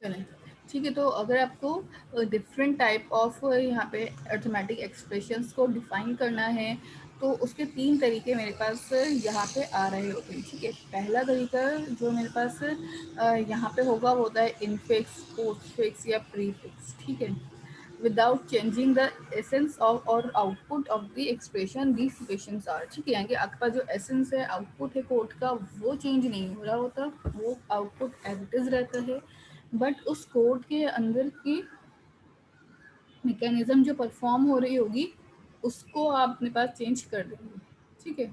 चलें, ठीक है। तो अगर आपको डिफरेंट टाइप ऑफ यहाँ पे अर्थमेटिक एक्सप्रेशंस को डिफाइन करना है तो उसके 3 तरीके मेरे पास यहाँ पे आ रहे होते हैं, ठीक है। पहला तरीका जो मेरे पास यहाँ पे होगा वो होता है इनफिक्स, पोस्टफिक्स या प्रीफिक्स, ठीक है। Without changing the essence of और output of the expression the situations are, ठीक है। यानी कि आपका जो एसेंस है, आउटपुट है कोड का, वो चेंज नहीं हो रहा होता, वो आउटपुट एज इट इज रहता है, बट उस कोड के अंदर की मैकेनिज्म जो परफॉर्म हो रही होगी उसको आप अपने पास चेंज कर देंगे, ठीक है।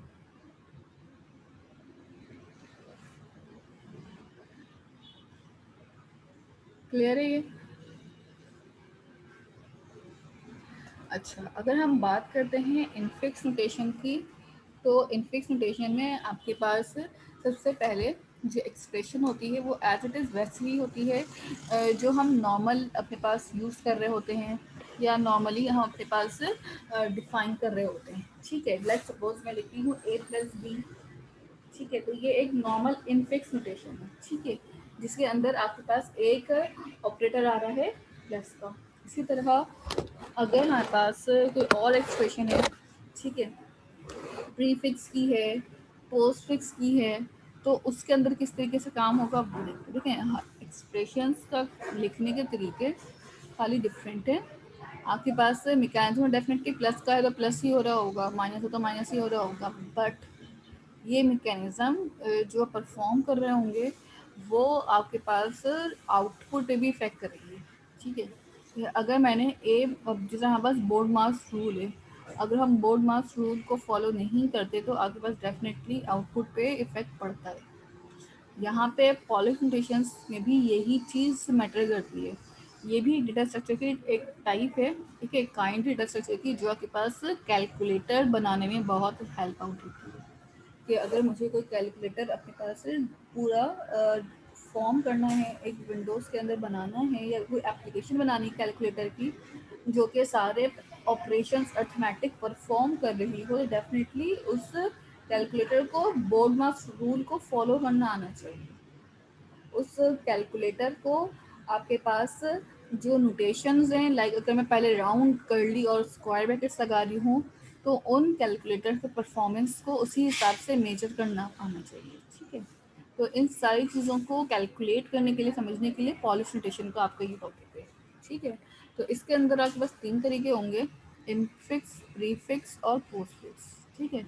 क्लियर है ये? अच्छा, अगर हम बात करते हैं इनफिक्स नोटेशन की, तो इनफिक्स नोटेशन में आपके पास सबसे पहले जो एक्सप्रेशन होती है वो एज इट इज़ वैसी ही होती है जो हम नॉर्मल अपने पास यूज़ कर रहे होते हैं या नॉर्मली हम अपने पास डिफाइन कर रहे होते हैं, ठीक है। लेट्स सपोज मैं लिखती हूँ a प्लस बी, ठीक है। तो ये एक नॉर्मल इनफिक्स नोटेशन है, ठीक है, जिसके अंदर आपके पास एक ऑपरेटर आ रहा है प्लस का। इसी तरह अगर हमारे पास कोई और एक्सप्रेशन है, ठीक है, प्रीफिक्स की है, पोस्टफिक्स की है, तो उसके अंदर किस तरीके से काम होगा वो देखते हैं, ठीक है। हाँ, एक्सप्रेशंस का लिखने के तरीके खाली डिफरेंट है। आपके पास मैकेनिज्म डेफिनेटली प्लस का है तो प्लस ही हो रहा होगा, माइनस हो तो माइनस ही हो रहा होगा, बट ये मैकेनिज्म जो परफॉर्म कर रहे होंगे वो आपके पास आउटपुट पे भी इफेक्ट करेंगे, ठीक है। अगर मैंने जैसे हमारे पास बोर्ड मास रूल है, अगर हम बोर्ड मास रूल को फॉलो नहीं करते तो आपके पास डेफिनेटली आउटपुट पे इफेक्ट पड़ता है। यहाँ पे पॉलिश नोटेशंस में भी यही चीज़ मैटर करती है। ये भी डेटा स्ट्रक्चर की एक टाइप है, ठीक है, काइंड डेटा स्ट्रक्चर की, जो आपके पास कैलकुलेटर बनाने में बहुत हेल्प आउट होती है। कि अगर मुझे कोई कैलकुलेटर अपने पास से पूरा फॉर्म करना है, एक विंडोज़ के अंदर बनाना है या कोई एप्लीकेशन बनानी है कैलकुलेटर की जो कि सारे ऑपरेशंस अर्थमेटिक परफॉर्म कर रही हो, तो डेफिनेटली उस कैलकुलेटर को बोर्ड मास रूल को फॉलो करना आना चाहिए। उस कैलकुलेटर को आपके पास जो नोटेशंस हैं, लाइक अगर मैं पहले राउंड, कर्ली और स्क्वायर ब्रैकेट्स लगा रही हूँ तो उन कैलकुलेटर के परफॉर्मेंस को उसी हिसाब से मेजर करना आना चाहिए, ठीक है। तो इन सारी चीज़ों को कैलकुलेट करने के लिए, समझने के लिए पॉलिश नोटेशन का आपका ये टॉपिक है, ठीक है। तो इसके अंदर आपके पास 3 तरीके होंगे, इनफिक्स, प्रीफिक्स और पोस्टफिक्स, ठीक है।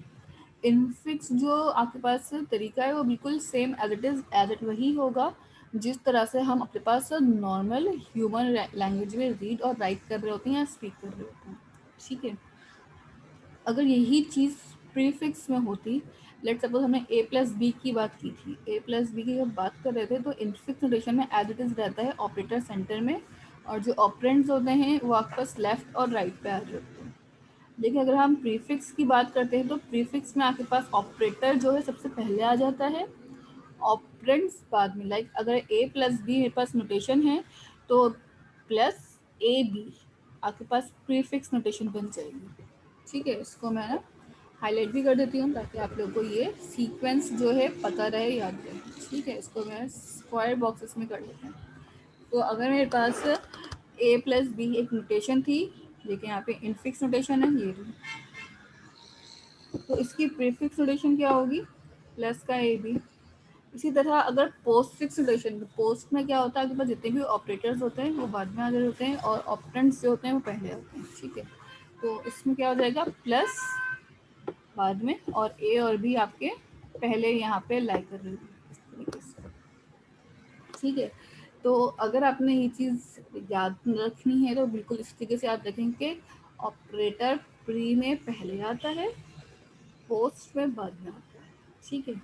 इनफिक्स जो आपके पास तरीका है वो बिल्कुल same as it is, as it वही होगा जिस तरह से हम अपने पास नॉर्मल ह्यूमन लैंग्वेज में रीड और राइट कर रहे होते हैं या स्पीक कर रहे होते हैं, ठीक है। अगर यही चीज़ प्रीफिक्स में होती, लेट सपोज हमने ए प्लस बी की बात की थी, ए प्लस बी की जब बात कर रहे थे तो इनफिक्स नोटेशन में एज इट इज़ रहता है ऑपरेटर सेंटर में, और जो ऑपरेंड्स होते हैं वो आपके पास लेफ्ट और राइट पे आ रहे होते हैं। देखिए, अगर हम प्रीफिक्स की बात करते हैं तो प्रीफिक्स में आपके पास ऑपरेटर जो है सबसे पहले आ जाता है, ऑपरेंड्स बाद में। लाइक अगर ए प्लस बी मेरे पास नोटेशन है तो प्लस ए बी आपके पास प्रीफिक्स नोटेशन बन जाएगी, ठीक है। इसको मैं ना हाईलाइट भी कर देती हूँ ताकि आप लोगों को ये सीक्वेंस जो है पता रहे, याद रहे, ठीक है। इसको मैं स्क्वायर बॉक्सेस में कर लेते हैं। तो अगर मेरे पास ए प्लस बी एक नोटेशन थी, देखिए यहाँ पे इनफिक्स नोटेशन है ये रही, तो इसकी प्रीफिक्स नोटेशन क्या होगी, प्लस का ए बी। इसी तरह अगर पोस्ट फिक्स नोटेशन, पोस्ट में क्या होता है, आपके पास जितने भी ऑपरेटर्स होते हैं वो बाद में आ रहे होते हैं और ऑपरेंड्स जो होते हैं वो पहले होते हैं, ठीक है। तो इसमें क्या हो जाएगा, प्लस बाद में और ए और बी आपके पहले यहाँ पे लाई कर रहे हैं इस तरीके से, ठीक है। तो अगर आपने ये चीज़ याद रखनी है तो बिल्कुल इस तरीके से आप देखेंगे, ऑपरेटर प्री में पहले आता है, पोस्ट में बाद में आता है, ठीक है।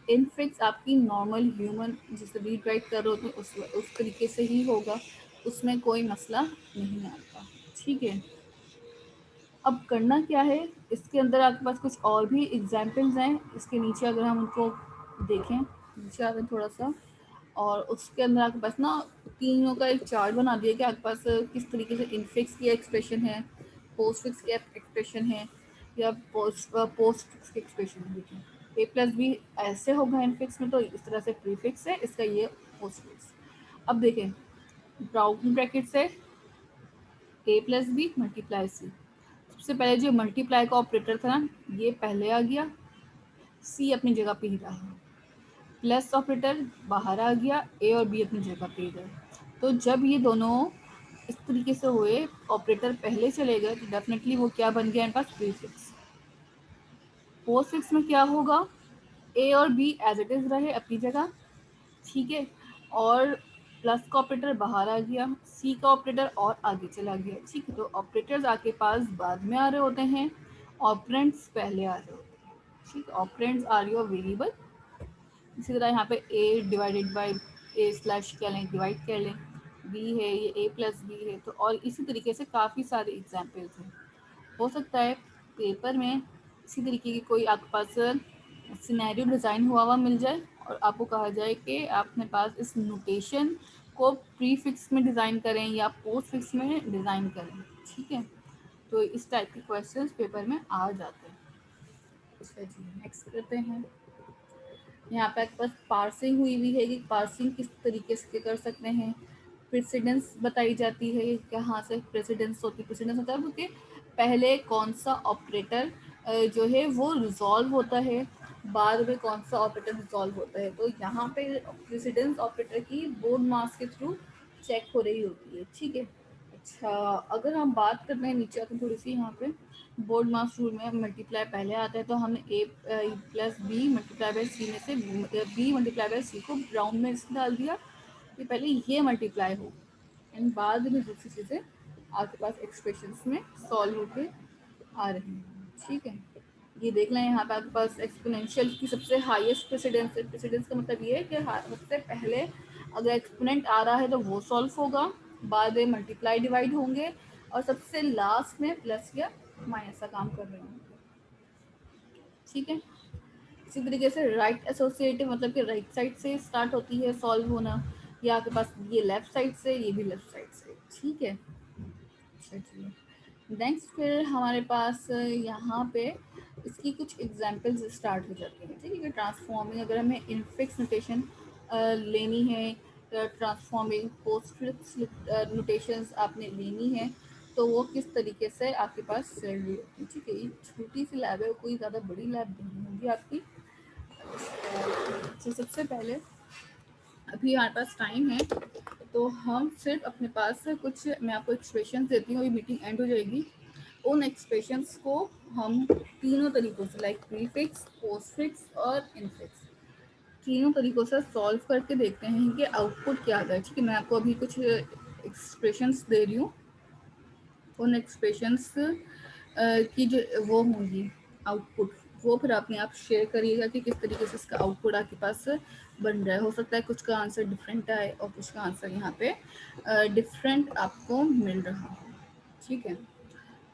इनफिक्स आपकी नॉर्मल ह्यूमन जिसे रीड राइट कर रहे होते हैं उस तरीके से ही होगा, उसमें कोई मसला नहीं आता, ठीक है। अब करना क्या है, इसके अंदर आपके पास कुछ और भी एग्जाम्पल्स हैं, इसके नीचे अगर हम उनको देखें, नीचे आते हैं थोड़ा सा, और उसके अंदर आपके पास ना तीनों का एक चार्ट बना दिया कि आपके पास किस तरीके से इनफिक्स की एक्सप्रेशन है, पोस्ट फिक्स की एक्सप्रेशन है या पोस्ट फिक्स की एक्सप्रेशन है। देखिए ए प्लस बी ऐसे होगा इनफिक्स में तो इस तरह से प्रीफिक्स है, इसका ये पोस्ट फिक्स। अब देखें, ब्राउन ब्रैकेट से ए प्लस बी मल्टीप्लाई सी। सबसे पहले जो मल्टीप्लाई का ऑपरेटर था ना, ये पहले आ गया, सी अपनी जगह पे ही रहा। प्लस ऑपरेटर बाहर आ गया, ए और बी अपनी जगह पे ही रहे। तो जब ये दोनों इस तरीके से हुए, ऑपरेटर पहले चले गए, तो डेफिनेटली वो क्या बन गया, इनके पास प्रीफिक्स। पोस्ट फिक्स में क्या होगा, ए और बी एज इट इज रहे अपनी जगह, ठीक है, और प्लस का ऑपरेटर बाहर आ गया, सी का ऑपरेटर और आगे चला गया, ठीक है। तो ऑपरेटर्स आपके पास बाद में आ रहे होते हैं, ऑपरेंड्स पहले आ रहे होते हैं, ठीक। Operands are your variable. इसी तरह यहाँ पे A divided by A slash कर लें, डिवाइड कर लें, बी है ये ए प्लस बी है। तो और इसी तरीके से काफ़ी सारे एग्जाम्पल्स हैं। हो सकता है पेपर में इसी तरीके की कोई आपके पास सिनेरियो डिज़ाइन हुआ मिल जाए और आपको कहा जाए कि आप अपने पास इस नोटेशन को प्री फिक्स में डिज़ाइन करें या पोस्ट फिक्स में डिज़ाइन करें, ठीक है। तो इस टाइप के क्वेश्चंस पेपर में आ जाते हैं। अच्छा जी, नेक्स्ट करते हैं। यहाँ पे आपके पास पार्सिंग हुई है कि पार्सिंग किस तरीके से कर सकते हैं। प्रेसिडेंस बताई जाती है, कहाँ से प्रेसिडेंस होती है। प्रेसिडेंस होता है क्योंकि पहले कौन सा ऑपरेटर जो है वो रिजॉल्व होता है, बाद में कौन सा ऑपरेटर रिजॉल्व होता है। तो यहाँ पे प्रेसिडेंस ऑपरेटर की बोर्ड मास के थ्रू चेक हो रही होती है, ठीक है। अच्छा, अगर हम बात करते हैं नीचे आते थोड़ी सी, यहाँ पे बोर्ड मास रूल में मल्टीप्लाई पहले आता है, तो हमने ए प्लस बी मल्टीप्लाई बाई सी में से बी मल्टीप्लाई बाई सी को ब्राउन में इसमें डाल दिया कि पहले ये मल्टीप्लाई हो, एंड बाद में दूसरी चीज़ें आपके पास एक्सप्रेशंस में सॉल्व होके आ रही हैं, ठीक है। ये देख लें, यहाँ पे आपके पास एक्सपोनेंशियल की सबसे हाईएस्ट प्रेसिडेंस है। प्रेसिडेंस का मतलब ये है कि सबसे पहले अगर एक्सपोनेंट आ रहा है तो वो सॉल्व होगा, बाद में मल्टीप्लाई डिवाइड होंगे, और सबसे लास्ट में प्लस या माइनस का काम कर रहे होंगे, ठीक है। इसी तरीके से राइट एसोसिएटिव मतलब कि राइट साइड से स्टार्ट होती है सॉल्व होना, या आपके पास ये लेफ्ट साइड से, ये भी लेफ्ट साइड से, ठीक है। अच्छा जी, नेक्स्ट फिर हमारे पास यहाँ पे इसकी कुछ एग्जांपल्स स्टार्ट हो जाती हैं, ठीक है। ट्रांसफॉर्मिंग, अगर हमें इनफिक्स नोटेशन लेनी है, ट्रांसफॉर्मिंग पोस्ट फिक्स नोटेशंस आपने लेनी है, तो वो किस तरीके से आपके पास चल रही होती है, ठीक है। ये छोटी सी लैब है, कोई ज़्यादा बड़ी लैब नहीं होगी आपकी। तो सबसे पहले अभी हमारे पास टाइम है, तो हम सिर्फ अपने पास कुछ, मैं आपको एक्सप्रेशन देती हूँ, ये मीटिंग एंड हो जाएगी। उन एक्सप्रेशंस को हम तीनों तरीकों से, लाइक प्रीफिक्स, पोस्टफिक्स और इनफिक्स, तीनों तरीकों से सॉल्व करके देखते हैं कि आउटपुट क्या आता है, ठीक है। मैं आपको अभी कुछ एक्सप्रेशंस दे रही हूँ, उन एक्सप्रेशंस की जो वो होंगी आउटपुट, वो फिर अपने आप शेयर करिएगा कि किस तरीके से इसका आउटपुट आपके पास बन रहा है। हो सकता है कुछ का आंसर डिफरेंट आए और कुछ का आंसर यहाँ पे डिफरेंट आपको मिल रहा हो, ठीक है।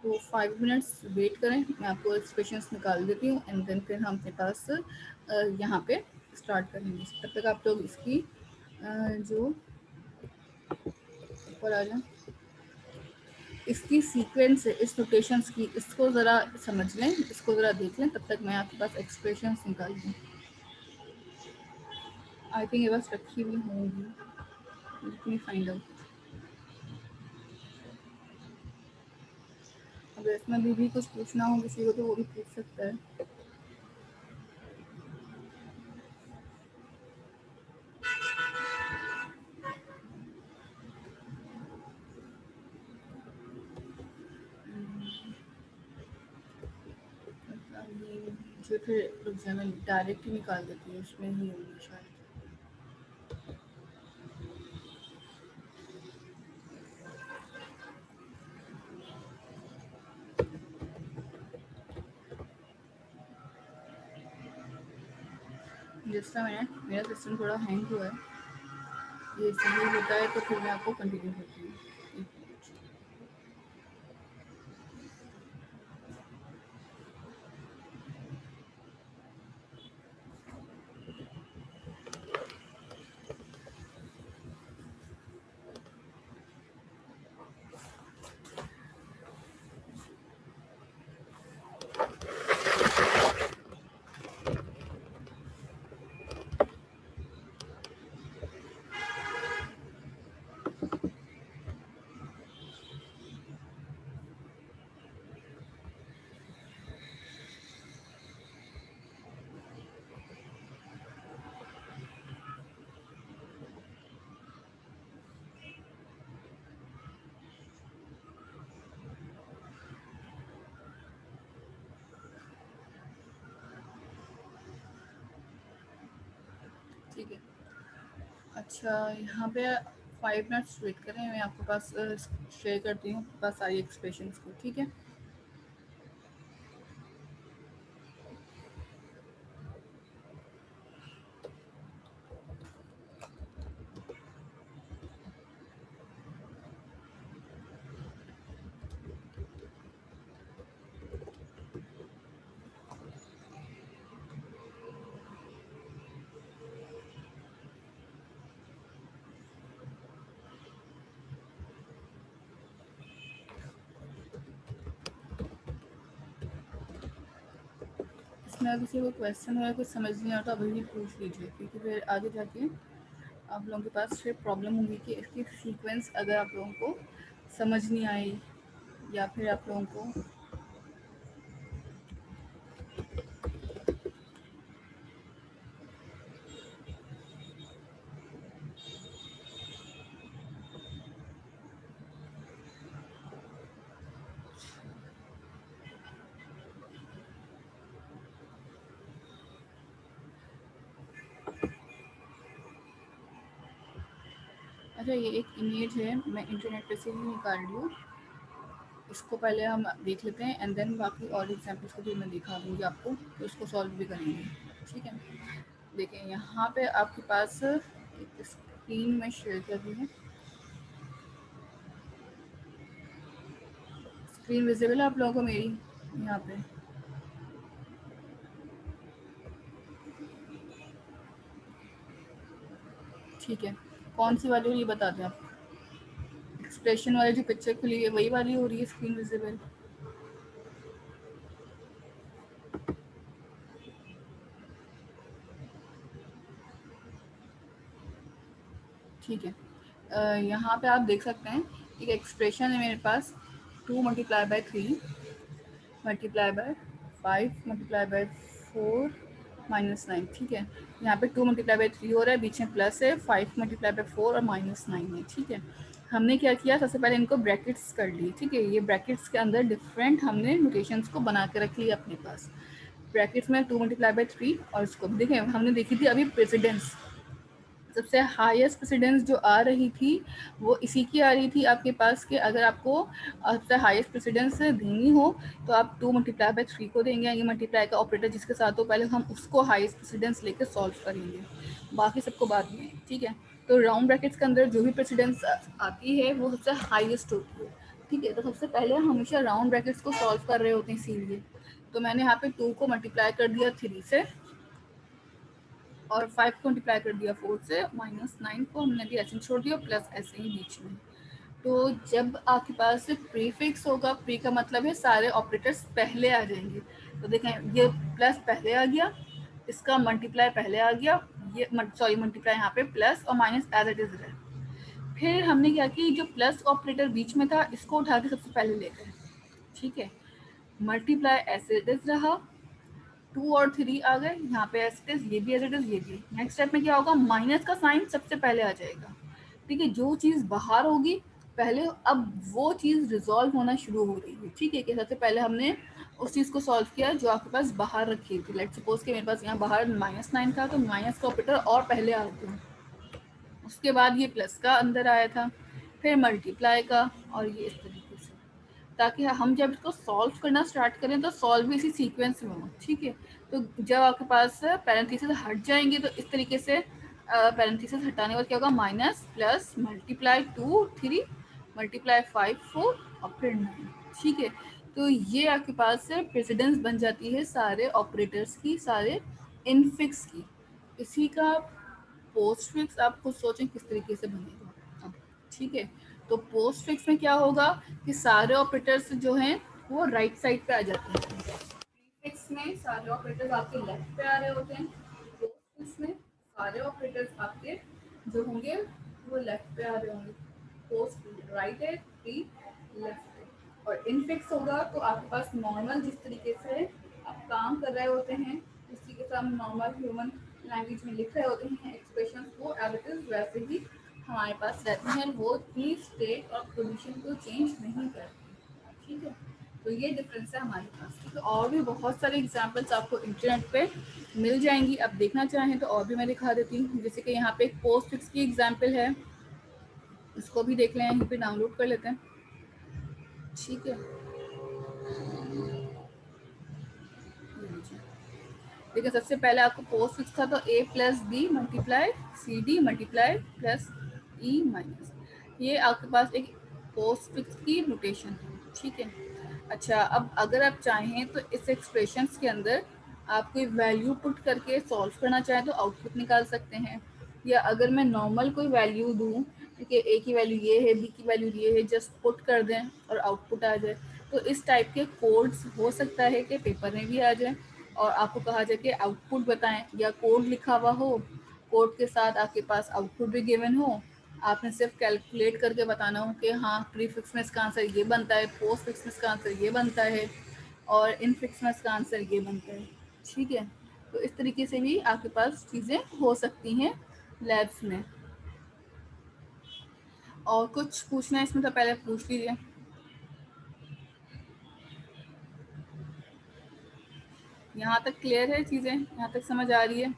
तो 5 मिनट्स वेट करें, मैं आपको एक्सप्रेशंस निकाल देती हूँ, एंड देन फिर हम अपने पास यहाँ पे स्टार्ट करेंगे। तब तक आप लोग इसकी जो ऊपर आ जाए, इसकी सीक्वेंस है इस नोटेशंस की, इसको ज़रा समझ लें, इसको ज़रा देख लें, तब तक मैं आपके पास एक्सप्रेशंस निकाल दूँ। आई थिंक ये बस रखी हुई होंगी, लेट मी फाइंड आउट। अगर इसमें भी कुछ पूछना हो किसी को तो वो भी पूछ सकता है। ये जो फिर रुक जाए, मैं डायरेक्ट ही निकाल देती हूँ, उसमें ही होंगी शायद। जस्ट अ मिनट, मेरा सिस्टम थोड़ा हैंग हुआ है, ये सही होता है तो फिर मैं आपको कंटिन्यू करती हूँ। ठीक है। अच्छा, यहाँ पे 5 मिनट्स वेट करें, मैं आपके पास शेयर करती हूँ आपके पास सारी एक्सप्रेशंस को, ठीक है। इसमें अगर किसी को क्वेश्चन हो या कुछ समझ नहीं आता अभी भी पूछ लीजिए, क्योंकि फिर आगे जाके आप लोगों के पास फिर प्रॉब्लम होगी कि इसकी सीक्वेंस अगर आप लोगों को समझ नहीं आई या फिर आप लोगों को अच्छा, ये एक इमेज है, मैं इंटरनेट पे से ही निकाल रही हूँ। इसको पहले हम देख लेते हैं एंड देन बाकी और एग्जाम्पल्स को भी मैं दिखा दूँगी आपको, तो उसको सॉल्व भी करेंगे, ठीक है। देखिए यहाँ पे आपके पास एक स्क्रीन में शेयर कर रही हूँ। स्क्रीन विजिबल है आप लोगों को मेरी यहाँ पे? ठीक है, कौन सी वाली हो रही है बता दें आप। एक्सप्रेशन वाली जो पिक्चर खुली है वही वाली हो रही है स्क्रीन विजिबल? ठीक है। यहाँ पे आप देख सकते हैं एक एक्सप्रेशन है मेरे पास, 2 × 3 मल्टीप्लाई बाय 5 मल्टीप्लाई बाय 4 -9, ठीक है। यहाँ पे 2 × 3 हो रहा है, बीच में प्लस है, 5 मल्टीप्लाई बाय 4 और -9 है, ठीक है। हमने क्या किया, सबसे पहले इनको ब्रैकेट्स कर लिए, ठीक है। ये ब्रैकेट्स के अंदर डिफरेंट हमने नोटेशंस को बना के रख लिया अपने पास। ब्रैकेट्स में 2 × 3 और इसको देखें, हमने देखी थी अभी प्रेसिडेंस, सबसे हाईएस्ट प्रेसिडेंस जो आ रही थी वो इसी की आ रही थी आपके पास कि अगर आपको सबसे हाईएस्ट प्रेसिडेंस देनी हो तो आप 2 × 3 को देंगे, ये मल्टीप्लाई का ऑपरेटर जिसके साथ हो पहले हम उसको हाईएस्ट प्रेसिडेंस लेकर सॉल्व करेंगे, बाकी सबको बाद में, ठीक है। तो राउंड ब्रैकेट्स के अंदर जो भी प्रेसिडेंस आती है वो सबसे हाईएस्ट होती है, ठीक है। तो सबसे पहले हम हमेशा राउंड ब्रैकेट्स को सॉल्व कर रहे होते हैं, इसीलिए तो मैंने यहाँ पे 2 को मल्टीप्लाई कर दिया 3 से और 5 को मल्टीप्लाई कर दिया 4 से, -9 को हमने भी ऐसे छोड़ दिया, प्लस ऐसे ही बीच में। तो जब आपके पास प्रीफिक्स होगा, प्री का मतलब है सारे ऑपरेटर्स पहले आ जाएंगे, तो देखें ये प्लस पहले आ गया, इसका मल्टीप्लाई पहले आ गया, ये सॉरी मल्टीप्लाई यहाँ पे प्लस और माइनस एज इट इज रहा। फिर हमने क्या कि जो प्लस ऑपरेटर बीच में था इसको उठा के सबसे पहले ले गए, ठीक है। मल्टीप्लाई एज इट इज रहा, 2 और 3 आ गए यहाँ पे एज इट इज, ये भी एज इट इज, ये भी। नेक्स्ट स्टेप में क्या होगा, माइनस का साइन सबसे पहले आ जाएगा, ठीक है। जो चीज़ बाहर होगी पहले, अब वो चीज़ रिजॉल्व होना शुरू हो रही है, ठीक है। कि सबसे पहले हमने उस चीज़ को सॉल्व किया जो आपके पास बाहर रखी थी। लेट सपोज कि मेरे पास यहाँ बाहर -9 था, तो माइनस का ऑपरेटर और पहले आ गया, उसके बाद ये प्लस का अंदर आया था, फिर मल्टीप्लाई का, और ये इस तरीके से, ताकि हम जब इसको सॉल्व करना स्टार्ट करें तो सॉल्व भी इसी सीक्वेंस में हो, ठीक है। तो जब आपके पास पैरेंथेसिस हट जाएंगे तो इस तरीके से पैरेंथेसिस हटाने के बाद क्या होगा, माइनस प्लस मल्टीप्लाई 2 3 मल्टीप्लाई 5 4 और फिर 9, ठीक है। तो ये आपके पास प्रेसिडेंस बन जाती है सारे ऑपरेटर्स की, सारे इनफिक्स की। इसी का पोस्ट फिक्स आप खुद सोचें किस तरीके से बनेगा अब, ठीक है। तो पोस्ट फिक्स में क्या होगा कि सारे ऑपरेटर्स जो हैं वो राइट साइड पे आ जाते हैं। प्रीफिक्स में सारे ऑपरेटर्स आपके लेफ्ट पे आ रहे होते हैं, पोस्ट फिक्स में सारे ऑपरेटर्स आपके जो होंगे वो लेफ्ट पे आ रहे होंगे। पोस्ट राइट है, प्री लेफ्ट है, और इनफिक्स होगा तो आपके पास नॉर्मल जिस तरीके से आप काम कर रहे होते हैं उस तरीके से हम नॉर्मल ह्यूमन लैंग्वेज में लिख रहे होते हैं एक्सप्रेशन को, एज इट इज वैसे ही हमारे पास रहते हैं, वो अपनी स्टेट और पोजीशन को चेंज नहीं करते, ठीक है। तो ये डिफरेंस है हमारे पास। तो और भी बहुत सारे एग्जांपल्स आपको इंटरनेट पे मिल जाएंगी, आप देखना चाहें तो और भी मैं दिखा देती हूँ। जैसे कि यहाँ पे एक पोस्ट फिक्स की एग्जांपल है, इसको भी देख लें, यहीं पे डाउनलोड कर लेते हैं। ठीक है, देखिए सबसे पहले आपको पोस्ट फिक्स था तो a plus B multiply C D multiply plus E minus, ये आपके पास एक पोस्ट फिक्स की नोटेशन है। ठीक है, अच्छा अब अगर आप चाहें तो इस एक्सप्रेशंस के अंदर आप कोई वैल्यू पुट करके सॉल्व करना चाहें तो आउटपुट निकाल सकते हैं, या अगर मैं नॉर्मल कोई वैल्यू दूँ कि ए की वैल्यू ये है, बी की वैल्यू ये है, जस्ट पुट कर दें और आउटपुट आ जाए। तो इस टाइप के कोड्स हो सकता है कि पेपर में भी आ जाए और आपको कहा जाए कि आउटपुट बताएं, या कोड लिखा हुआ हो, कोड के साथ आपके पास आउटपुट भी गिवन हो, आपने सिर्फ कैलकुलेट करके बताना हो कि हाँ प्रीफिक्स में इसका आंसर ये बनता है, पोस्ट फिक्स में इसका आंसर ये बनता है और इन फिक्स में इसका आंसर ये बनता है। ठीक है, तो इस तरीके से भी आपके पास चीज़ें हो सकती हैं लैब्स में। और कुछ पूछना है इसमें तो पहले पूछ लीजिए। यहाँ तक क्लियर है चीज़ें, यहाँ तक समझ आ रही है?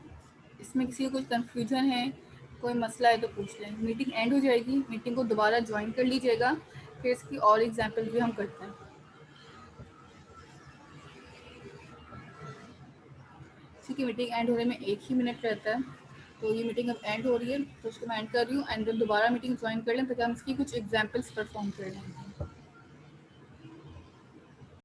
इसमें किसी को कुछ कन्फ्यूजन है, कोई मसला है तो पूछ लें। मीटिंग एंड हो जाएगी, मीटिंग को दोबारा ज्वाइन कर लीजिएगा, फिर इसकी और एग्जाम्पल भी हम करते हैं। ठीक है, मीटिंग एंड होने में 1 ही मिनट रहता है, तो ये मीटिंग अब एंड हो रही है तो उसको मैं एंड कर रही हूँ, एंड दोबारा मीटिंग ज्वाइन कर लें ताकि हम इसकी कुछ एग्जाम्पल्स परफॉर्म कर लें।